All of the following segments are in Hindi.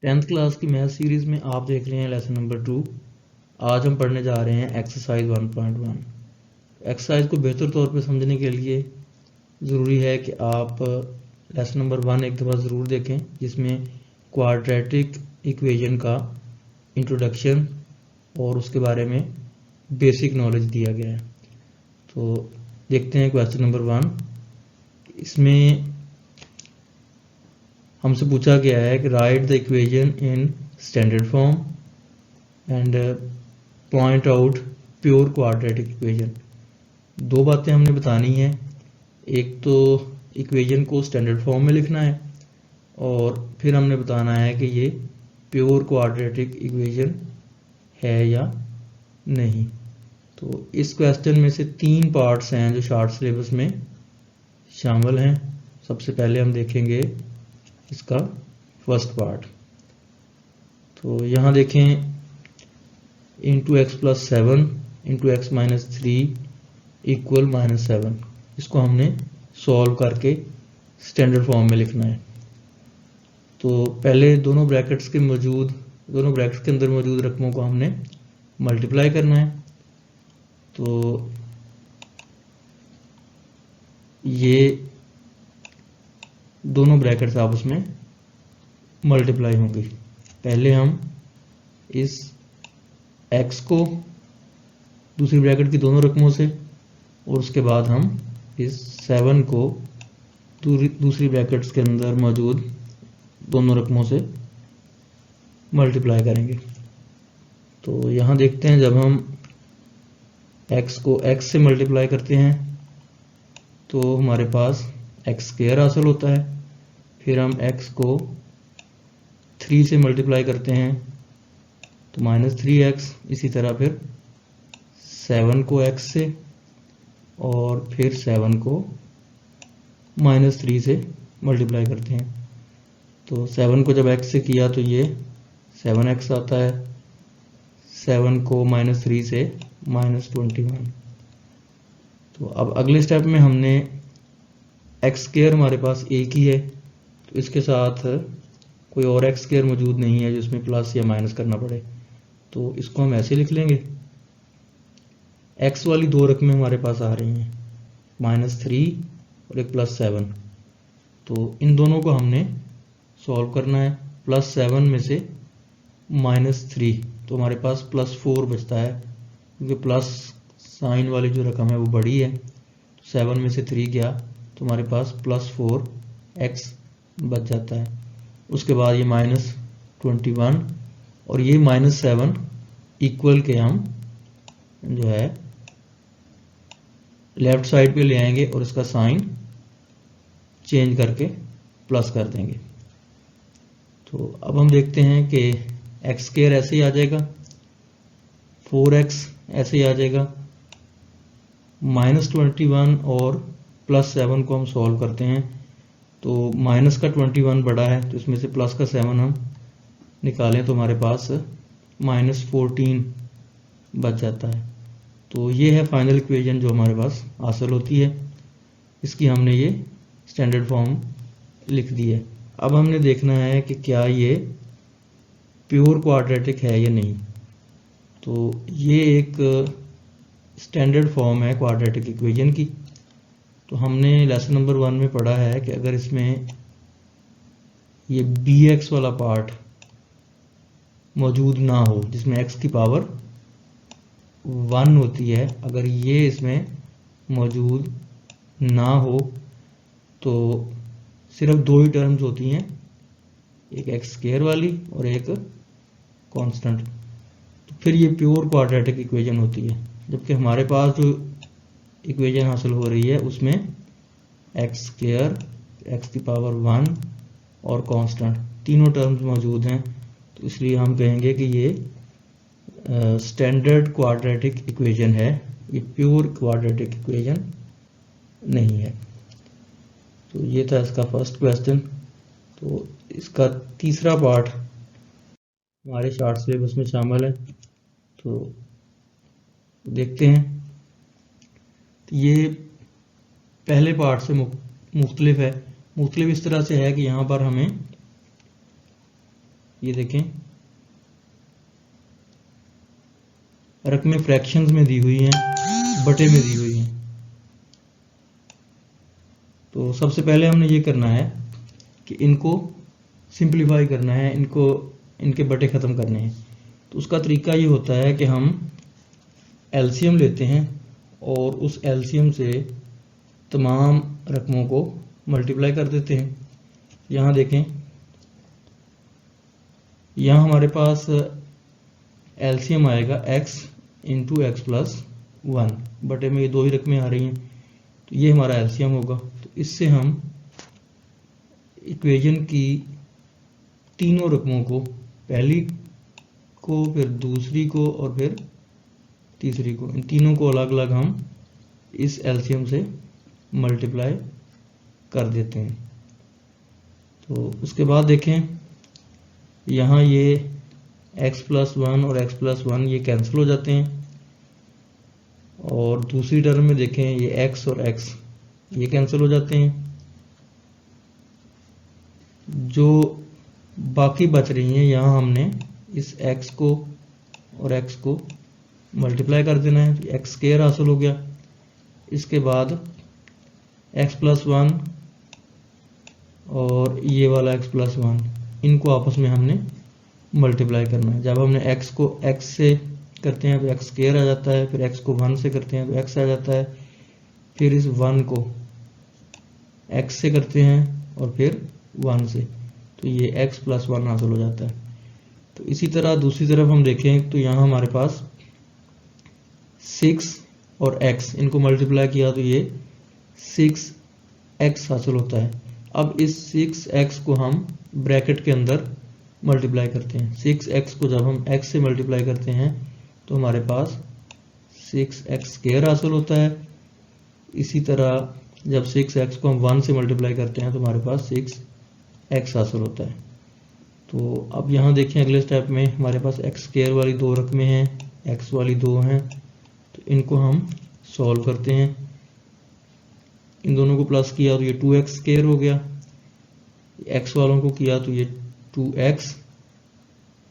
10th क्लास की मैथ सीरीज़ में आप देख रहे हैं लेसन नंबर 2। आज हम पढ़ने जा रहे हैं एक्सरसाइज 1.1। एक्सरसाइज को बेहतर तौर पे समझने के लिए ज़रूरी है कि आप लेसन नंबर 1 एक दफ़ा ज़रूर देखें, जिसमें क्वाड्रेटिक इक्वेशन का इंट्रोडक्शन और उसके बारे में बेसिक नॉलेज दिया गया है। तो देखते हैं क्वेश्चन नंबर 1। इसमें हमसे पूछा गया है कि right the equation in standard form and point out pure quadratic equation. दो बातें हमने बतानी है, एक तो इक्वेशन को स्टैंडर्ड फॉर्म में लिखना है और फिर हमने बताना है कि ये प्योर क्वाड्रेटिक इक्वेशन है या नहीं। तो इस क्वेश्चन में से 3 पार्ट्स हैं जो शॉर्ट सिलेबस में शामिल हैं। सबसे पहले हम देखेंगे इसका फर्स्ट पार्ट। तो यहाँ देखें, into x plus 7 into x minus 3 equal -7। इसको हमने सॉल्व करके स्टैंडर्ड फॉर्म में लिखना है। तो पहले दोनों ब्रैकेट्स के अंदर मौजूद रकमों को हमने मल्टीप्लाई करना है। तो ये दोनों ब्रैकेट्स आपस में मल्टीप्लाई होंगी। पहले हम इस x को दूसरी ब्रैकेट की दोनों रकमों से और उसके बाद हम इस 7 को दूसरी ब्रैकेट्स के अंदर मौजूद दोनों रकमों से मल्टीप्लाई करेंगे। तो यहाँ देखते हैं, जब हम x को x से मल्टीप्लाई करते हैं तो हमारे पास x² हासिल होता है। फिर हम x को 3 से मल्टीप्लाई करते हैं तो -3x। इसी तरह फिर 7 को x से और फिर 7 को -3 से मल्टीप्लाई करते हैं। तो 7 को जब x से किया तो ये 7x आता है। 7 को -3 से -21। तो अब अगले स्टेप में हमने x² हमारे पास एक ही है, तो इसके साथ कोई और x² मौजूद नहीं है जिसमें प्लस या माइनस करना पड़े। तो इसको हम ऐसे लिख लेंगे। x वाली दो रकमें हमारे पास आ रही हैं, -3 और एक +7। तो इन दोनों को हमने सॉल्व करना है। +7 में से -3 तो हमारे पास +4 बचता है, क्योंकि प्लस साइन वाली जो रकम है वो बड़ी है। 7 में से 3 गया तो हमारे पास +4x बच जाता है। उसके बाद ये -21 और ये -7 इक्वल के हम जो है लेफ्ट साइड पे ले आएंगे और इसका साइन चेंज करके प्लस कर देंगे। तो अब हम देखते हैं कि x² ऐसे ही आ जाएगा, 4x ऐसे ही आ जाएगा। -21 और +7 को हम सॉल्व करते हैं तो माइनस का 21 बड़ा है, तो इसमें से प्लस का 7 हम निकालें तो हमारे पास -14 बच जाता है। तो ये है फाइनल इक्वेशन जो हमारे पास हासिल होती है। इसकी हमने ये स्टैंडर्ड फॉर्म लिख दी है। अब हमने देखना है कि क्या ये प्योर क्वाड्रेटिक है या नहीं। तो ये एक स्टैंडर्ड फॉर्म है क्वाड्रेटिक इक्वेशन की। तो हमने लेसन नंबर 1 में पढ़ा है कि अगर इसमें ये bx वाला पार्ट मौजूद ना हो, जिसमें x की पावर 1 होती है, अगर ये इसमें मौजूद ना हो तो सिर्फ 2 ही टर्म्स होती हैं, एक x² वाली और एक कांस्टेंट। तो फिर ये प्योर क्वाड्रेटिक इक्वेशन होती है। जबकि हमारे पास जो इक्वेशन हासिल हो रही है उसमें x² x की पावर 1 और कांस्टेंट तीनों टर्म्स मौजूद हैं। तो इसलिए हम कहेंगे कि ये स्टैंडर्ड क्वाड्रेटिक इक्वेशन है, ये प्योर क्वाड्रेटिक इक्वेशन नहीं है। तो ये था इसका फर्स्ट क्वेश्चन। तो इसका तीसरा पार्ट हमारे शॉर्ट सिलेबस में शामिल है, तो देखते हैं। तो ये पहले पार्ट से मुख्तलिफ है। मुख्तलिफ इस तरह से है कि यहाँ पर हमें ये देखें रकमें फ्रैक्शंस में दी हुई हैं, बटे में दी हुई हैं। तो सबसे पहले हमने ये करना है कि इनको सिंप्लीफाई करना है, इनके बटे ख़त्म करने हैं। तो उसका तरीका ये होता है कि हम एलसीएम लेते हैं और उस एलसीएम से तमाम रकमों को मल्टीप्लाई कर देते हैं। यहाँ देखें, यहाँ हमारे पास एलसीएम आएगा x इंटू एक्स प्लस 1, बटे में ये दो ही रकमें आ रही हैं, तो ये हमारा एलसीएम होगा। तो इससे हम इक्वेशन की तीनों रकमों को, पहली को, फिर दूसरी को और फिर तीसरी को, इन तीनों को अलग अलग हम इस एलसीएम से मल्टीप्लाई कर देते हैं। तो उसके बाद देखें, यहाँ ये x प्लस 1 और x प्लस 1 ये कैंसिल हो जाते हैं, और दूसरी टर्म में देखें ये x और x ये कैंसिल हो जाते हैं। जो बाकी बच रही हैं, यहाँ हमने इस x को और x को मल्टीप्लाई कर देना है, एक्स स्क्वायर हासिल हो गया। इसके बाद x प्लस 1 और ये वाला x प्लस 1, इनको आपस में हमने मल्टीप्लाई करना है। जब हमने x को x से करते हैं तो x स्क्वायर आ जाता है, फिर x को 1 से करते हैं तो x आ जाता है, फिर इस 1 को x से करते हैं और फिर 1 से, तो ये x प्लस 1 हासिल हो जाता है। तो इसी तरह दूसरी तरफ हम देखें तो यहाँ हमारे पास 6 और x, इनको मल्टीप्लाई किया तो ये 6x हासिल होता है। अब इस 6x को हम ब्रैकेट के अंदर मल्टीप्लाई करते हैं। 6x को जब हम x से मल्टीप्लाई करते हैं तो हमारे पास 6x स्क्वायर हासिल होता है। इसी तरह जब 6x को हम 1 से मल्टीप्लाई करते हैं तो हमारे पास 6x हासिल होता है। तो अब यहाँ देखें, अगले स्टेप में हमारे पास x स्क्वायर वाली दो रकमें हैं, x वाली दो हैं, तो इनको हम सॉल्व करते हैं। इन दोनों को प्लस किया तो ये 2x स्क्वायर हो गया, x वालों को किया तो ये 2x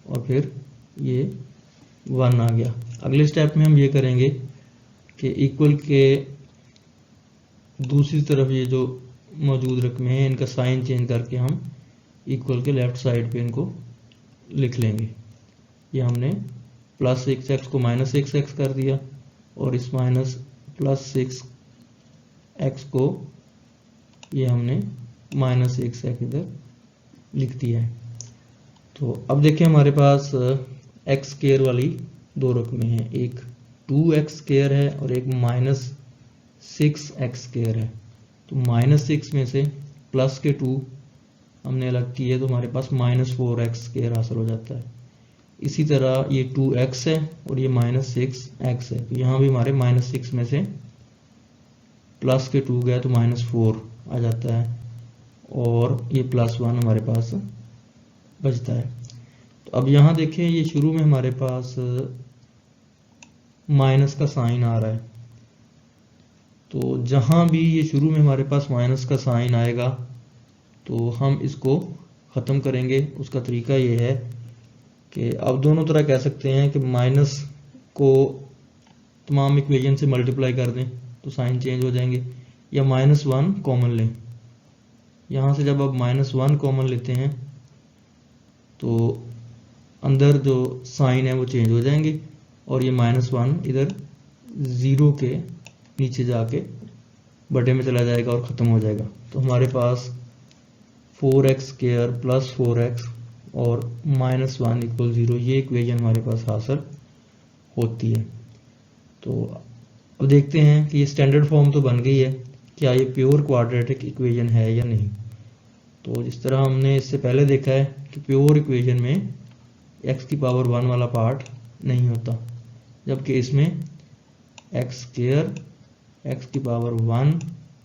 और फिर ये 1 आ गया। अगले स्टेप में हम ये करेंगे कि इक्वल के दूसरी तरफ ये जो मौजूद रकमें हैं इनका साइन चेंज करके हम इक्वल के लेफ्ट साइड पे इनको लिख लेंगे। ये हमने प्लस 6x को माइनस 6x कर दिया और इस माइनस प्लस 6x को ये हमने माइनस 6x इधर लिख दिया है। तो अब देखें, हमारे पास x स्क्वायर वाली दो रकमें हैं, एक 2x स्क्वायर है और एक माइनस 6x स्क्वायर है। तो माइनस 6 में से प्लस के 2 हमने अलग किए तो हमारे पास माइनस 4x स्क्वायर हासिल हो जाता है। इसी तरह ये 2x है और ये माइनस 6x है, तो यहाँ भी हमारे माइनस 6 में से प्लस के 2 गया तो माइनस 4 आ जाता है और ये प्लस 1 हमारे पास बचता है। तो अब यहाँ देखें, ये शुरू में हमारे पास माइनस का साइन आ रहा है, तो जहाँ भी ये शुरू में हमारे पास माइनस का साइन आएगा तो हम इसको ख़त्म करेंगे। उसका तरीका ये है कि अब दोनों तरह कह सकते हैं कि माइनस को तमाम इक्वेशन से मल्टीप्लाई कर दें तो साइन चेंज हो जाएंगे, या माइनस 1 कॉमन लें। यहाँ से जब आप माइनस 1 कॉमन लेते हैं तो अंदर जो साइन है वो चेंज हो जाएंगे और ये माइनस 1 इधर 0 के नीचे जाके बटे में चला जाएगा और ख़त्म हो जाएगा। तो हमारे पास 4x स्क्वायर प्लस 4x और माइनस 1 इक्वल 0, ये इक्वेशन हमारे पास हासिल होती है। तो अब देखते हैं कि ये स्टैंडर्ड फॉर्म तो बन गई है, क्या ये प्योर क्वाड्रेटिक इक्वेशन है या नहीं। तो जिस तरह हमने इससे पहले देखा है कि प्योर इक्वेशन में x की पावर 1 वाला पार्ट नहीं होता, जबकि इसमें x स्क्वायर, x की पावर 1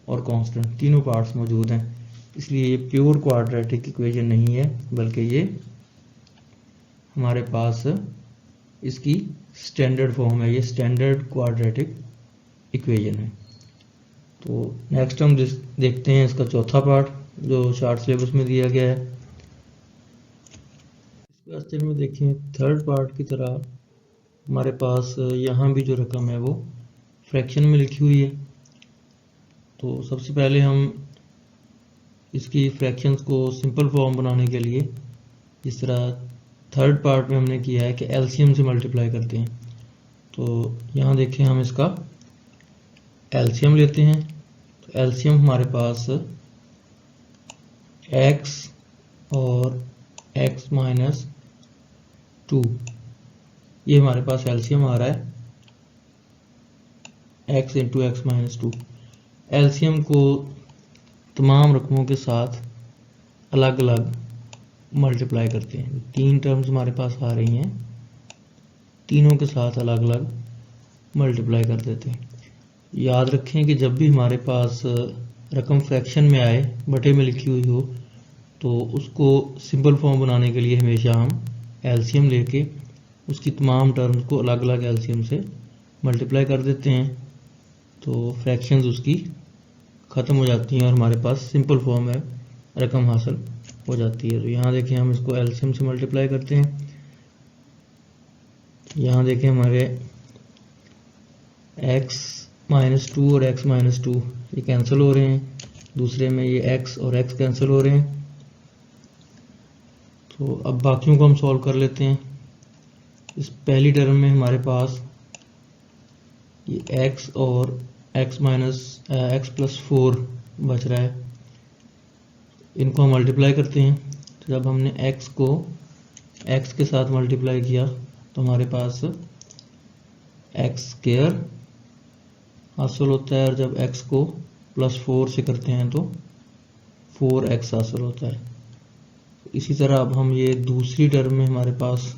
और कांस्टेंट तीनों पार्ट्स मौजूद हैं। इसलिए ये प्योर क्वाड्रेटिक इक्वेशन नहीं है, बल्कि ये हमारे पास इसकी स्टैंडर्ड फॉर्म है, ये स्टैंडर्ड क्वाड्रेटिक इक्वेशन है। तो नेक्स्ट हम देखते हैं इसका चौथा पार्ट जो शार्ट सिलेबस में दिया गया है। क्वेश्चन में देखें थर्ड पार्ट की तरह हमारे पास यहाँ भी जो रकम है वो फ्रैक्शन में लिखी हुई है। तो सबसे पहले हम इसकी फ्रैक्शंस को सिंपल फॉर्म बनाने के लिए जिस तरह थर्ड पार्ट में हमने किया है कि एलसीएम से मल्टीप्लाई करते हैं, तो यहाँ देखें हम इसका एलसीएम लेते हैं। तो एलसीएम हमारे पास x और x माइनस 2, ये हमारे पास एलसीएम आ रहा है x into x minus 2। LCM को तमाम रकमों के साथ अलग अलग मल्टीप्लाई करते हैं। तीन टर्म्स हमारे पास आ रही हैं, तीनों के साथ अलग अलग मल्टीप्लाई कर देते हैं। याद रखें कि जब भी हमारे पास रकम फ्रैक्शन में आए, बटे में लिखी हुई हो, तो उसको सिंपल फॉर्म बनाने के लिए हमेशा हम एलसीएम लेके उसकी तमाम टर्म्स को अलग अलग एलसीएम से मल्टीप्लाई कर देते हैं, तो फ्रैक्शंस उसकी ख़त्म हो जाती हैं और हमारे पास सिंपल फॉर्म में रकम हासिल हो जाती है। तो यहाँ देखें हम इसको एलसीएम से मल्टीप्लाई करते हैं। यहाँ देखें हमारे x माइनस 2 और x माइनस 2 ये कैंसिल हो रहे हैं, दूसरे में ये x और x कैंसिल हो रहे हैं। तो अब बाकियों को हम सॉल्व कर लेते हैं। इस पहली टर्म में हमारे पास ये x और x माइनस x प्लस 4 बच रहा है, इनको हम मल्टीप्लाई करते हैं। तो जब हमने x को x के साथ मल्टीप्लाई किया तो हमारे पास x स्क्वायर हासिल होता है, और जब x को प्लस 4 से करते हैं तो 4x हासिल होता है। इसी तरह अब हम ये दूसरी टर्म में हमारे पास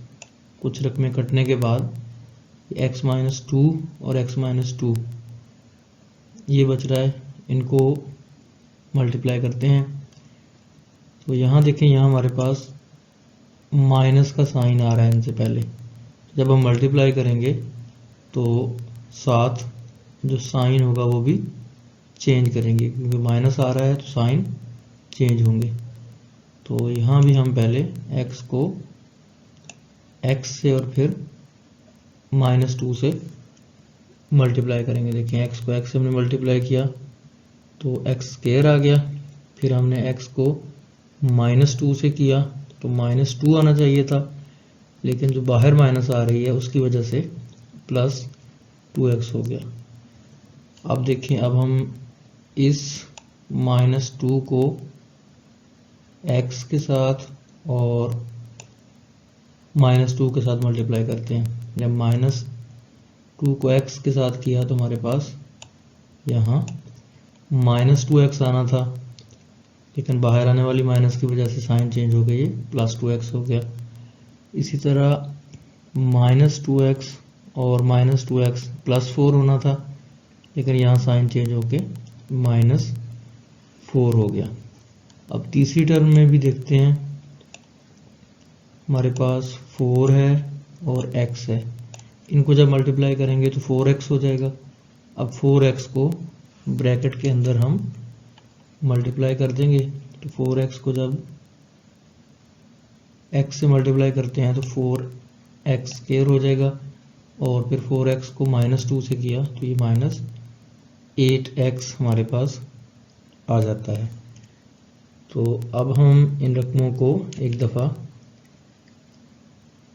कुछ रकमें कटने के बाद x माइनस 2 और x माइनस 2 ये बच रहा है, इनको मल्टीप्लाई करते हैं। तो यहाँ देखें, यहाँ हमारे पास माइनस का साइन आ रहा है इनसे पहले। जब हम मल्टीप्लाई करेंगे तो साथ जो साइन होगा वो भी चेंज करेंगे, क्योंकि माइनस आ रहा है तो साइन चेंज होंगे। तो यहाँ भी हम पहले x को x से और फिर माइनस 2 से मल्टीप्लाई करेंगे। देखिए x को x से हमने मल्टीप्लाई किया तो x स्क्वायर आ गया, फिर हमने x को माइनस 2 से किया तो माइनस 2 आना चाहिए था, लेकिन जो बाहर माइनस आ रही है उसकी वजह से प्लस 2x हो गया। अब देखिए, अब हम इस माइनस 2 को x के साथ और माइनस 2 के साथ मल्टीप्लाई करते हैं। जब माइनस 2 को x के साथ किया तो हमारे पास यहाँ माइनस 2x आना था, लेकिन बाहर आने वाली माइनस की वजह से साइन चेंज हो गई, प्लस 2x हो गया। इसी तरह माइनस 2x और माइनस 2x प्लस 4 होना था, लेकिन यहाँ साइन चेंज होके माइनस 4 हो गया। अब तीसरी टर्म में भी देखते हैं, हमारे पास 4 है और x है, इनको जब मल्टीप्लाई करेंगे तो 4x हो जाएगा। अब 4x को ब्रैकेट के अंदर हम मल्टीप्लाई कर देंगे, तो 4x को जब x से मल्टीप्लाई करते हैं तो 4x स्क्वायर हो जाएगा, और फिर 4x को माइनस 2 से किया तो ये माइनस 8x हमारे पास आ जाता है। तो अब हम इन रकमों को एक दफ़ा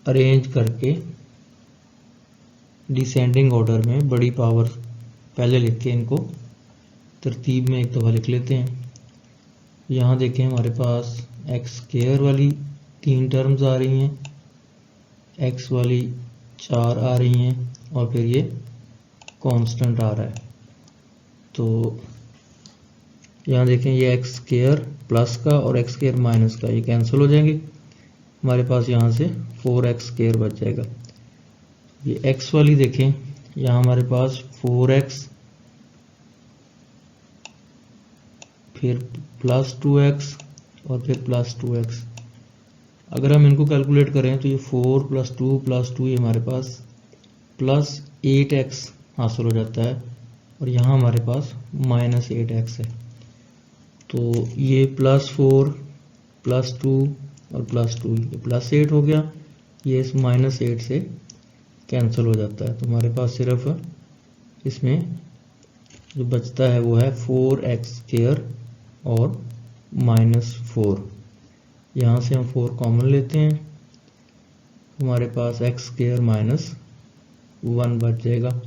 अरेंज करके डिसेंडिंग ऑर्डर में बड़ी पावर पहले लिख के इनको तरतीब में एक दफ़ा लिख लेते हैं। यहाँ देखें, हमारे पास x स्क्वायर वाली 3 टर्म्स आ रही हैं, x वाली 4 आ रही हैं, और फिर ये कांस्टेंट आ रहा है। तो यहाँ देखें, ये x स्क्वायर प्लस का और x स्क्वायर माइनस का ये कैंसिल हो जाएंगे, हमारे पास यहाँ से 4x स्क्वायर बच जाएगा। ये x वाली देखें, यहाँ हमारे पास 4x फिर प्लस 2x और फिर प्लस 2x। अगर हम इनको कैलकुलेट करें तो ये 4 प्लस 2 प्लस 2 ये हमारे पास प्लस 8x हासिल हो जाता है, और यहाँ हमारे पास माइनस 8x है। तो ये प्लस 4 प्लस 2 और +2, ये +8 हो गया, ये इस -8 से कैंसिल हो जाता है। तो हमारे पास सिर्फ इसमें जो बचता है वो है 4x² और -4। यहाँ से हम 4 कॉमन लेते हैं, हमारे पास x² -1 बच जाएगा।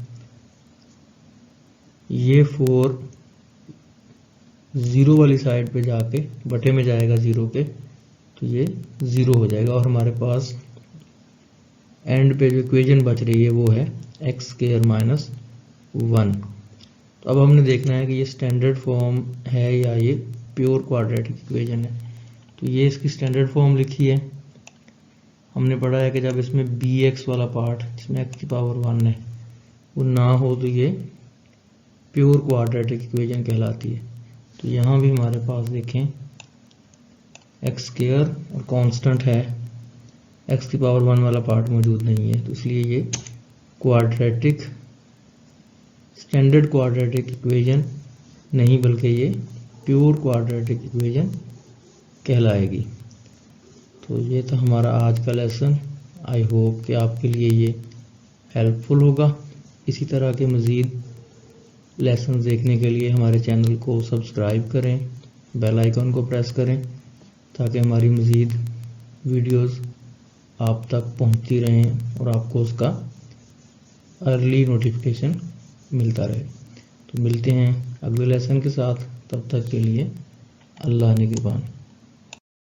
ये 4 0 वाली साइड पे जाके बटे में जाएगा 0 के, तो ये 0 हो जाएगा और हमारे पास एंड पे जो इक्वेशन बच रही है वो है x² -1। तो अब हमने देखना है कि ये स्टैंडर्ड फॉर्म है या ये प्योर क्वाड्रेटिक इक्वेशन है। तो ये इसकी स्टैंडर्ड फॉर्म लिखी है। हमने पढ़ा है कि जब इसमें bx वाला पार्ट जिसमें x⁴ है वो ना हो तो ये प्योर क्वाड्रेटिक इक्वेशन कहलाती है। तो यहाँ भी हमारे पास देखें x² और कांस्टेंट है, x⁴ वाला पार्ट मौजूद नहीं है, तो इसलिए ये क्वाड्रेटिक स्टैंडर्ड क्वाड्रेटिक इक्वेशन नहीं बल्कि ये प्योर क्वाड्रेटिक इक्वेशन कहलाएगी। तो ये था हमारा आज का लेसन। आई होप कि आपके लिए ये हेल्पफुल होगा। इसी तरह के मज़ीद लेसन देखने के लिए हमारे चैनल को सब्सक्राइब करें, बेल आइकन को प्रेस करें ताकि हमारी मज़ीद वीडियोस आप तक पहुंचती रहें और आपको उसका अर्ली नोटिफिकेशन मिलता रहे। तो मिलते हैं अगले लेसन के साथ, तब तक के लिए अल्लाह निगहबान।